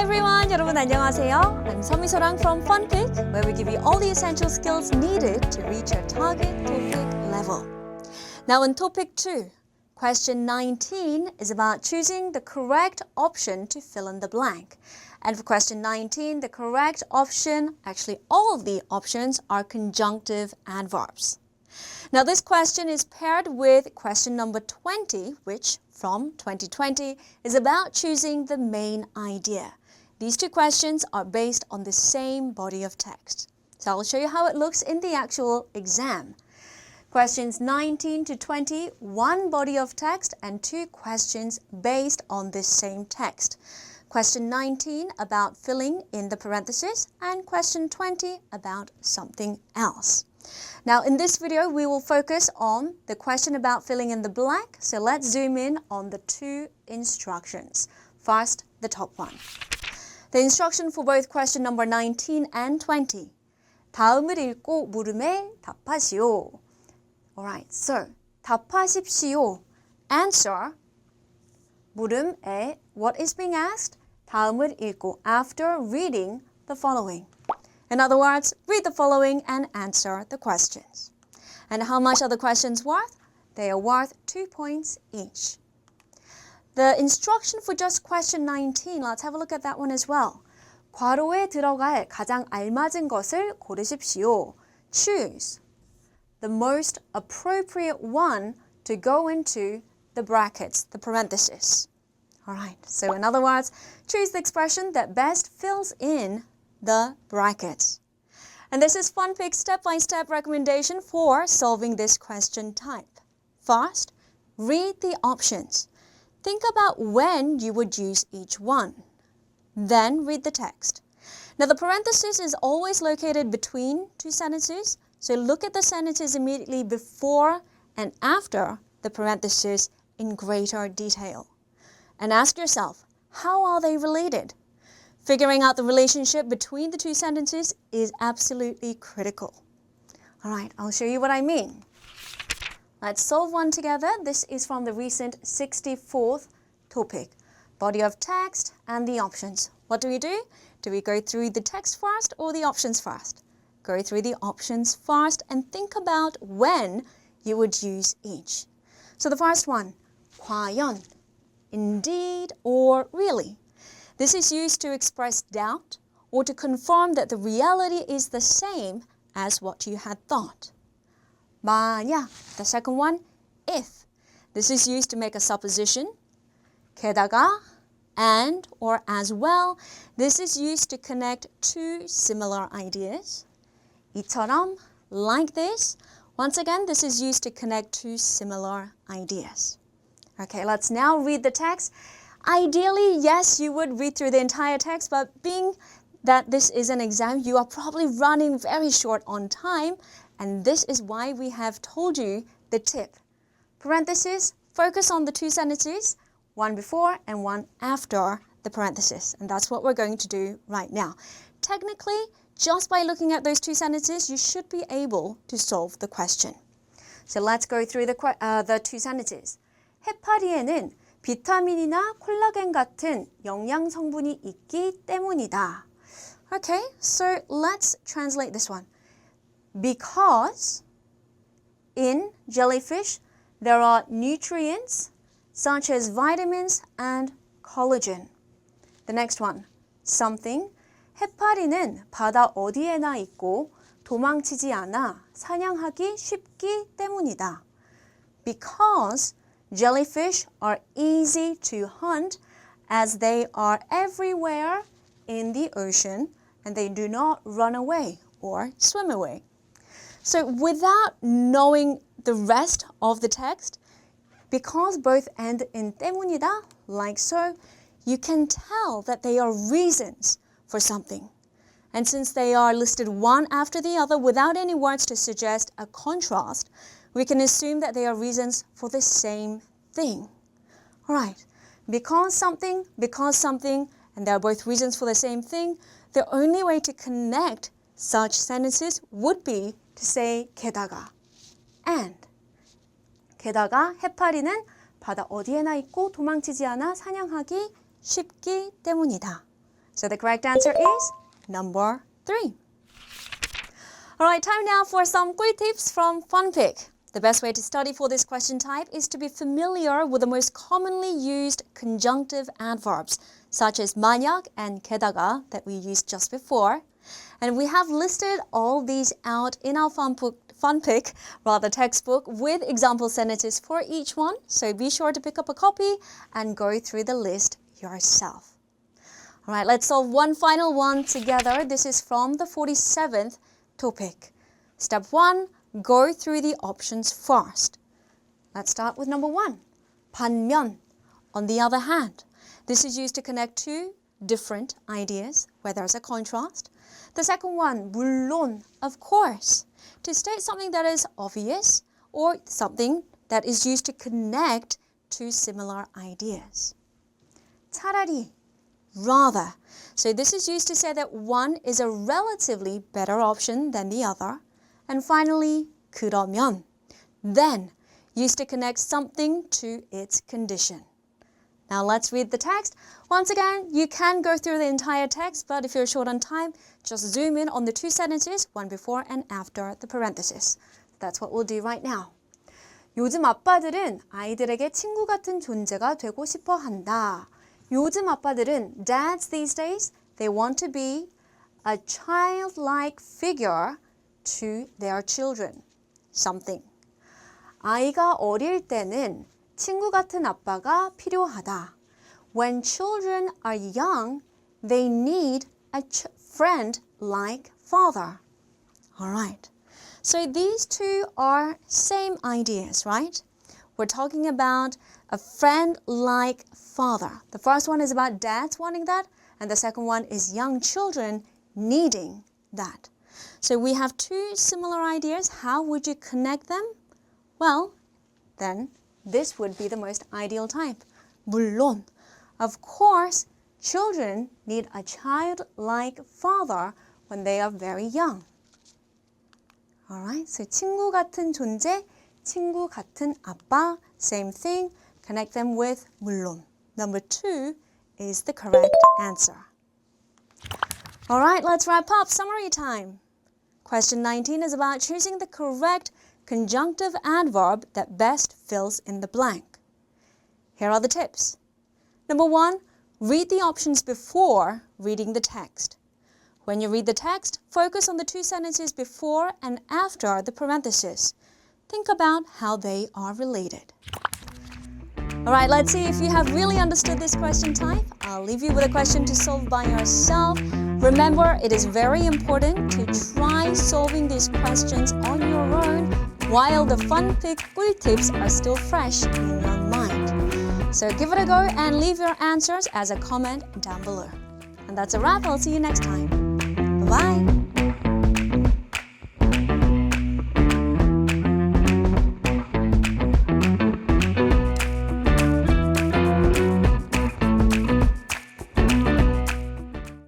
Hi everyone, 여러분 안녕하세요. I'm 서미소랑 from FunPik, where we give you all the essential skills needed to reach your target TOPIK level. Now in Topic 2, question 19 is about choosing the correct option to fill in the blank. And for question 19, the correct option, actually all of the options, are conjunctive adverbs. Now this question is paired with question number 20, which from 2020 is about choosing the main idea. These two questions are based on the same body of text. So I'll show you how it looks in the actual exam. Questions 19 to 20, one body of text and two questions based on this same text. Question 19 about filling in the parentheses and question 20 about something else. Now in this video we will focus on the question about filling in the blank, so let's zoom in on the two instructions. First, the top one. The instruction for both question number 19 and 20. 다음을 읽고 물음에 답하시오. Alright, so 답하십시오. Answer. 물음에 what is being asked? 다음을 읽고, after reading the following. In other words, read the following and answer the questions. And how much are the questions worth? They are worth 2 points each. The instruction for just question 19, let's have a look at that one as well. 괄호에 들어갈 가장 알맞은 것을 고르십시오. Choose the most appropriate one to go into the brackets, the parentheses. Alright, so in other words, choose the expression that best fills in the brackets. And this is FunPik's step-by-step recommendation for solving this question type. First, read the options. Think about when you would use each one. Then read the text. Now the parenthesis is always located between two sentences, so look at the sentences immediately before and after the parenthesis in greater detail. And ask yourself, how are they related? Figuring out the relationship between the two sentences is absolutely critical. Alright, I'll show you what I mean. Let's solve one together. This is from the recent 64th topic. Body of text and the options. What do? Do we go through the text first or the options first? Go through the options first and think about when you would use each. So the first one, 과연, indeed or really. This is used to express doubt or to confirm that the reality is the same as what you had thought. 만약, the second one, if. This is used to make a supposition. 게다가, and or as well. This is used to connect two similar ideas. 이처럼, like this. Once again, this is used to connect two similar ideas. Okay, let's now read the text. Ideally, yes, you would read through the entire text, but being that this is an exam, you are probably running very short on time, and this is why we have told you the tip. Parentheses, focus on the two sentences, one before and one after the parenthesis, and that's what we're going to do right now. Technically, just by looking at those two sentences, you should be able to solve the question. So let's go through the two sentences. 해파리에는 비타민이나 콜라겐 같은 영양 성분이 있기 때문이다. Okay, so let's translate this one. Because in jellyfish there are nutrients such as vitamins and collagen. The next one, something. 해파리는 바다 어디에나 있고 도망치지 않아 사냥하기 쉽기 때문이다. Because jellyfish are easy to hunt as they are everywhere in the ocean and they do not run away or swim away. So without knowing the rest of the text, because both end in 때문이다, like so, you can tell that they are reasons for something. And since they are listed one after the other without any words to suggest a contrast, we can assume that they are reasons for the same thing. Alright, because something, and they are both reasons for the same thing, the only way to connect such sentences would be to say 게다가, and. 게다가 해파리는 바다 어디에나 있고 도망치지 않아 사냥하기 쉽기 때문이다. So the correct answer is number 3. Alright, time now for some quick tips from FunPik. The best way to study for this question type is to be familiar with the most commonly used conjunctive adverbs, such as 만약 and 게다가 that we used just before. And we have listed all these out in our FunPik textbook with example sentences for each one. So be sure to pick up a copy and go through the list yourself. All right, let's solve one final one together. This is from the 47th topic. Step 1, go through the options first. Let's start with number 1. 반면, on the other hand. This is used to connect two different ideas where there's a contrast. The second one, 물론, of course, to state something that is obvious or something that is used to connect two similar ideas. 차라리, rather. So this is used to say that one is a relatively better option than the other. And finally, 그러면, then, used to connect something to its condition. Now let's read the text. Once again, you can go through the entire text, but if you're short on time, just zoom in on the two sentences, one before and after the parenthesis. That's what we'll do right now. 요즘 아빠들은 아이들에게 친구 같은 존재가 되고 싶어 한다. 요즘 아빠들은, dads these days, they want to be a childlike figure to their children. Something. 아이가 어릴 때는 친구 같은 아빠가 필요하다. When children are young, they need a friend like father. All right. So these two are same ideas, right? We're talking about a friend like father. The first one is about dads wanting that, and the second one is young children needing that. So we have two similar ideas. How would you connect them? Well, then this would be the most ideal type. 물론. Of course, children need a childlike father when they are very young. Alright, so 친구 같은 존재, 친구 같은 아빠, same thing. Connect them with 물론. Number 2 is the correct answer. Alright, let's wrap up. Summary time. Question 19 is about choosing the correct conjunctive adverb that best fills in the blank. Here are the tips. Number 1, read the options before reading the text. When you read the text, focus on the two sentences before and after the parenthesis. Think about how they are related. Alright, let's see if you have really understood this question type. I'll leave you with a question to solve by yourself. Remember, it is very important to try solving these questions on your own while the FunPik 꿀tips are still fresh in your mind. So give it a go and leave your answers as a comment down below. And that's a wrap. I'll see you next time. Bye-bye.